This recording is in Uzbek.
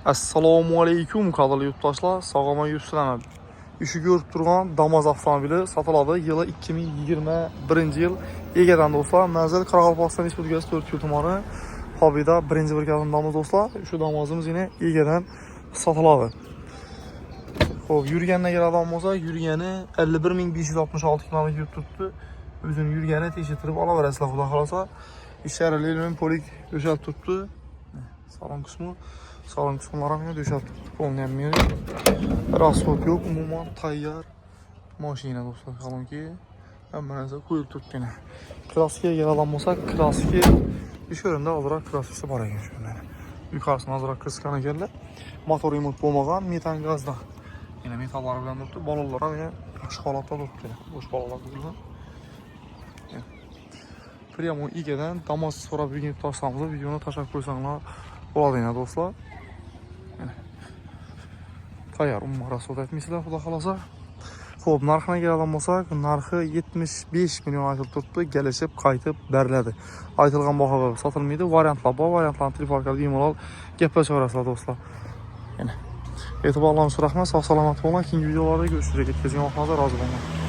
Assalomu alaykum qadrli yurtdoshlar. Sog'oma yuribsizlarmi? Ishi ko'rib turgan Damas avtomobili sotiladi. Yili 2021-yil. Egadan do'stlar, manzil Qoraqalpog'iston Respublikasi 4 tumani. Hobida birinchi brigadam Damas do'stlar. Shu Damasimiz yana egadan sotiladi. Xo'p, yurgandan keladigan bo'lsa, yurgani 51566 km yurib turibdi. O'zini yurgani tekshirib olaverasizlar, xudo xolasa. Isharali polik o'shab turibdi. Salon qismlari ham döşab turibdi. Qo'llanmaydi. Rasxod yo'q, umuman tayyor mashina do'stlar. Qalonki hamma narsa qo'yib turibdi. Klassika keladigan bo'lsa, klassika ish o'rinda ozroq klassika bor ekan shunday. Yuqorisini ozroq qisqan ekanlar. Motor remont bo'lmagan, metan gazda. Yana metallari bilan turibdi. Balolar ham yaxshi holatda turibdi. Bo'sh balolar bo'lgan. Primo egadan Damas so'rab yurgan to'rsangiz, videoni tashlab qo'ysanglar bo'ladi yana do'stlar. Tayyor umuman rasxod aytmaysizlar, xudo xolasa. Xo'p, narxini keladigan bo'lsak, narxi 75 million aytilib turibdi, kelishib, qaytib beriladi. Aytilgan bahoga sotilmaydi, variantlar bor, variantlarni telefonga bemalol gaplashaverasizlar do'stlar. Yana e'tiborlaringiz uchun rahmat, sog' salomat bo'ling. Keyingi videolarda ko'rishguncha yetkazgan vaqtingizda rozi bo'ling.